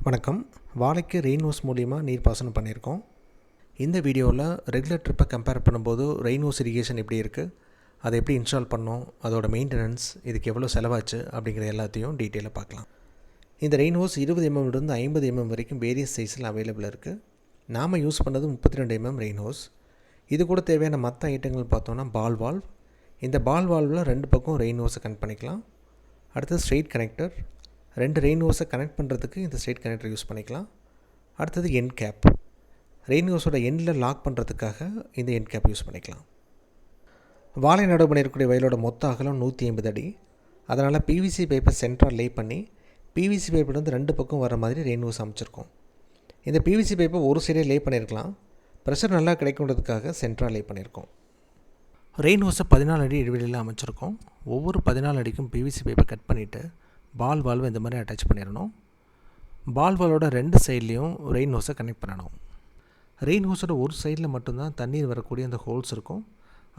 வணக்கம். வாழைக்கு rain hose மூலிமா நீர் பாசனம் பண்ணியிருக்கோம். இந்த வீடியோவில் ரெகுலர் ட்ரிப்பை கம்பேர் பண்ணும்போது ரெயின் ஹோஸ் இரிகேஷன் எப்படி இருக்குது, அதை எப்படி இன்ஸ்டால் பண்ணோம், அதோட மெயின்டெனன்ஸ், இதுக்கு எவ்வளோ செலவாச்சு அப்படிங்கிற எல்லாத்தையும் டீட்டெயிலாக பார்க்கலாம். இந்த ரெயின் ஹோஸ் 20 mm 50 mm வரைக்கும் வேரியஸ் சைஸில் அவைலபிள் இருக்குது. நாம் யூஸ் பண்ணது 32 mm ரெயின் ஹோஸ். இது கூட தேவையான மற்ற ஐட்டங்கள் பார்த்தோன்னா பால் வால்வ். இந்த பால் வால்வில் 2 பக்கம் ரெயின் ஹோஸை கனெக்ட் பண்ணிக்கலாம். அடுத்தது ஸ்ட்ரெயிட் கனெக்டர். 2 ரெயின் ஹோஸை கனெக்ட் பண்ணுறதுக்கு இந்த ஸ்ட்ரெயிட் கனெக்டர் யூஸ் பண்ணிக்கலாம். அடுத்தது எண்ட் கேப். ரெயின் ஹோஸோட எண்டில் லாக் பண்ணுறதுக்காக இந்த எண்ட் கேப் யூஸ் பண்ணிக்கலாம். வாழை நடவு பண்ணியிருக்கக்கூடிய வயலோட மொத்த அகலம் 150 அடி. அதனால் பிவிசி பைப்பை சென்டராக லே பண்ணி பிவிசி பைப்பிலேருந்து 2 பக்கம் வர மாதிரி ரெயின் ஹோஸ் அமைச்சிருக்கோம். இந்த பிவிசி பைப்பை ஒரு சைடே லே பண்ணியிருக்கலாம். ப்ரெஷர் நல்லா கிடைக்குன்றதுக்காக சென்டராக லே பண்ணியிருக்கோம். ரெயின் ஹோஸை 14 அடி இடைவெளியில் அமைச்சிருக்கோம். ஒவ்வொரு 14 அடிக்கும் பிவிசி பைப்பை கட் பண்ணிவிட்டு பால் வால்வை இந்த மாதிரி அட்டாச் பண்ணிடணும். பால் வால்வோட 2 சைட்லேயும் ரெயின் ஹோஸை கனெக்ட் பண்ணணும். ரெயின் ஹோஸோட ஒரு சைடில் மட்டும்தான் தண்ணீர் வரக்கூடிய அந்த ஹோல்ஸ் இருக்கும்.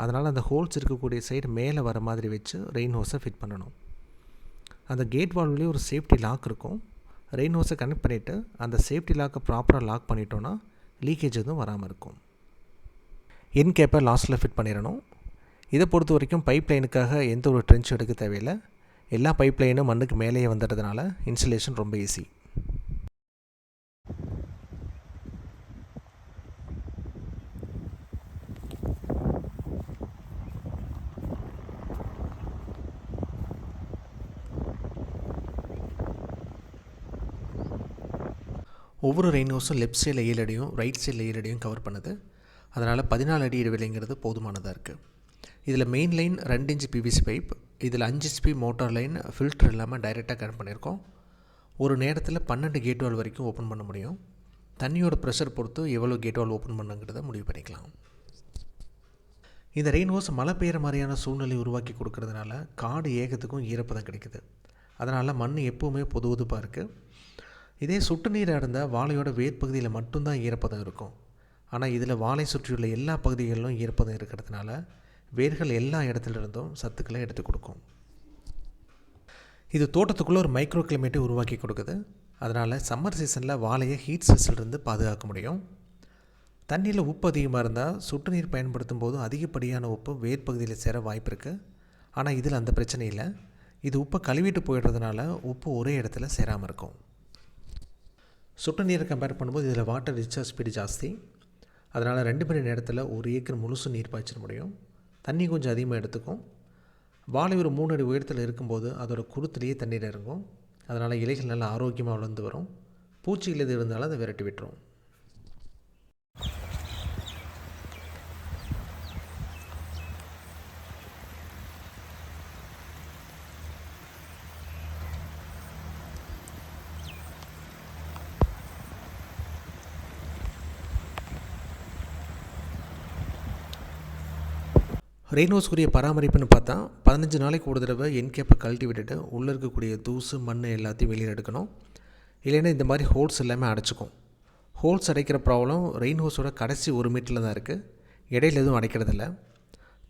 அதனால் அந்த ஹோல்ஸ் இருக்கக்கூடிய சைடு மேலே வர மாதிரி வச்சு ரெயின் ஹோஸை ஃபிட் பண்ணணும். அந்த கேட் வால்வ்லேயும் ஒரு சேஃப்டி லாக் இருக்கும். ரெயின் ஹோஸை கனெக்ட் பண்ணிவிட்டு அந்த சேஃப்டி லாக்கை ப்ராப்பராக லாக் பண்ணிட்டோன்னா லீக்கேஜ் எதுவும் வராமல் இருக்கும். என் கேப்பை லாஸ்ட்டில் ஃபிட் பண்ணிடணும். இதை பொறுத்த வரைக்கும் பைப் லைனுக்காக எந்த ஒரு ட்ரென்ச் எடுக்க தேவையில்லை. எல்லா பைப் லைனும் மண்ணுக்கு மேலேயே வந்துடுறதுனால இன்சுலேஷன் ரொம்ப ஈஸி. ஒவ்வொரு ரெயின் ஹோஸும் லெஃப்ட் சைடில் 7 அடியும் ரைட் சைடில் 7 அடியும் கவர் பண்ணுது. அதனால் 14 அடி இடைவெளிங்கிறது போதுமானதாக இருக்குது. இதில் main line 2 inch PVC pipe. இதில் 5 HP மோட்டார் லைன் ஃபில்டர் இல்லாமல் டைரெக்டாக கனெக்ட் பண்ணியிருக்கோம். ஒரு நேரத்தில் 12 கேட் வால் வரைக்கும் ஓப்பன் பண்ண முடியும். தண்ணியோட ப்ரெஷர் பொறுத்து எவ்வளோ கேட் வால் ஓப்பன் பண்ணுங்கிறத முடிவு பண்ணிக்கலாம். இந்த ரெயின் ஹோஸ் மழை பெய்கிற மாதிரியான சூழ்நிலை உருவாக்கி கொடுக்கறதுனால காடு ஏகத்துக்கும் ஈரப்பதம் கிடைக்குது. அதனால் மண் எப்போவுமே பொதுவதுப்பாக இருக்குது. இதே சுட்டு நீராக இருந்தால் வாழையோட வேர்பகுதியில் மட்டும்தான் ஈரப்பதம் இருக்கும். ஆனால் இதில் வாழை சுற்றியுள்ள எல்லா பகுதிகளிலும் ஈரப்பதம் இருக்கிறதுனால வேர்கள் எல்லா இடத்துலேருந்தும் சத்துக்களை எடுத்து கொடுக்கும். இது தோட்டத்துக்குள்ளே ஒரு மைக்ரோ கிளைமேட்டை உருவாக்கி கொடுக்குது. அதனால் சம்மர் சீசனில் வாழையை ஹீட் ஸ்ட்ரெஸ்ஸிலிருந்து பாதுகாக்க முடியும். தண்ணியில் உப்பு அதிகமாக இருந்தால் சுட்டு நீர் பயன்படுத்தும் போது அதிகப்படியான உப்பு வேர்பகுதியில் சேர வாய்ப்பு இருக்குது. ஆனால் இதில் அந்த பிரச்சனை இல்லை. இது உப்பை கழுவிட்டு போயிடுறதுனால உப்பு ஒரே இடத்துல சேராமல் இருக்கும். சுட்டு நீரை கம்பேர் பண்ணும்போது இதில் வாட்டர் டிஸ்சார்ஜ் ஸ்பீடு ஜாஸ்தி. அதனால் 2 மணி நேரத்தில் 1 ஏக்கர் முழுசும் நீர் பாய்ச்சிட முடியும். தண்ணி கொஞ்சம் அதிகமாக எடுத்துக்கும். வாழை ஒரு 3 அடி உயரத்தில் இருக்கும்போது அதோட குருத்துலேயே தண்ணீர் இறங்கும். அதனால் இலைகள் நல்லா ஆரோக்கியமாக வளர்ந்து வரும். பூச்சிகள் எது இருந்தாலும் அதை விரட்டி விட்டுரும். ரெயின் ஹோஸ்க்குரிய பராமரிப்புன்னு பார்த்தா 15 நாளைக்கு ஒரு தடவை என் கேப்பை கழட்டி விட்டுட்டு உள்ளே இருக்கக்கூடிய தூசு மண் எல்லாத்தையும் வெளியில் எடுக்கணும். இல்லைன்னா இந்த மாதிரி ஹோல்ஸ் எல்லாமே அடைச்சிக்கும். ஹோல்ஸ் அடைக்கிற ப்ராப்ளம் ரெயின் ஹோஸோட கடைசி 1 மீட்டரில் தான் இருக்குது. இடையில எதுவும் அடைக்கிறதில்ல.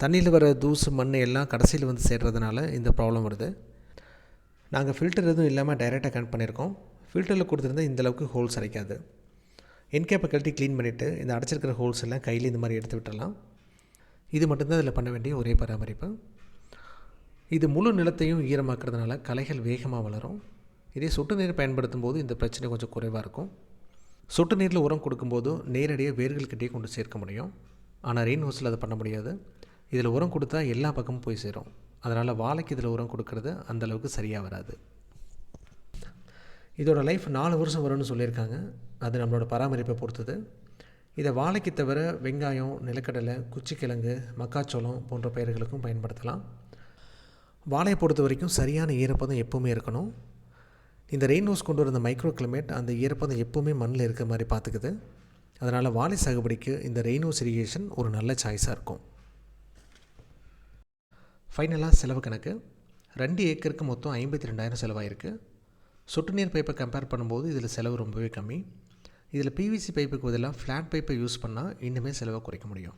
தண்ணியில் வர தூசு மண் எல்லாம் கடைசியில் வந்து சேர்றதுனால இந்த ப்ராப்ளம் வருது. நாங்கள் ஃபில்டர் எதுவும் இல்லாமல் டைரெக்டாக கனெக்ட் பண்ணியிருக்கோம். ஃபில்டரில் கொடுத்துருந்தா இந்தளவுக்கு ஹோல்ஸ் அடைக்காது. என் கேப்பை கழட்டி க்ளீன் பண்ணிவிட்டு இந்த அடைச்சிருக்கிற ஹோல்ஸ் எல்லாம் கையில் இந்த மாதிரி எடுத்து விட்டுடலாம். இது மட்டும்தான் இதில் பண்ண வேண்டிய ஒரே பராமரிப்பு. இது முழு நிலத்தையும் ஈரமாக்குறதுனால களைகள் வேகமாக வளரும். இதே சொட்டு நீர் பயன்படுத்தும் போது இந்த பிரச்சனை கொஞ்சம் குறைவாக இருக்கும். சொட்டு நீரில் உரம் கொடுக்கும்போது நேரடியாக வேர்கள்கிட்டே கொண்டு சேர்க்க முடியும். ஆனால் ரெயின் ஹோஸில் அதை பண்ண முடியாது. இதில் உரம் கொடுத்தா எல்லா பக்கமும் போய் சேரும். அதனால் வாழைக்கு இதில் உரம் கொடுக்கறது அந்தளவுக்கு சரியாக வராது. இதோட லைஃப் 4 வருஷம் வரும்னு சொல்லியிருக்காங்க. அது நம்மளோட பராமரிப்பை பொறுத்தது. இதை வாழைக்கு தவிர வெங்காயம், நிலக்கடலை, குச்சிக்கிழங்கு, மக்காச்சோளம் போன்ற பயிர்களுக்கும் பயன்படுத்தலாம். வாழையை பொறுத்த வரைக்கும் சரியான ஈரப்பதம் எப்போவுமே இருக்கணும். இந்த ரெயின் ஹோஸ் கொண்டு வர மைக்ரோ கிளைமேட் அந்த ஈரப்பதம் எப்போவுமே மண்ணில் இருக்கிற மாதிரி பார்த்துக்குது. அதனால் வாழை சாகுபடிக்கு இந்த ரெயின் ஹோஸ் இரிகேஷன் ஒரு நல்ல சாய்ஸாக இருக்கும். ஃபைனலாக செலவு கணக்கு. 2 ஏக்கருக்கு மொத்தம் 52,000 செலவாயிருக்கு. சொட்டு நீர் பைப்பை கம்பேர் பண்ணும்போது இதில் செலவு ரொம்பவே கம்மி. இதில் பிவிசி பைப்புக்கு பதிலாக ஃப்ளாட் பைப்பை யூஸ் பண்ணால் இன்னுமே செலவை குறைக்க முடியும்.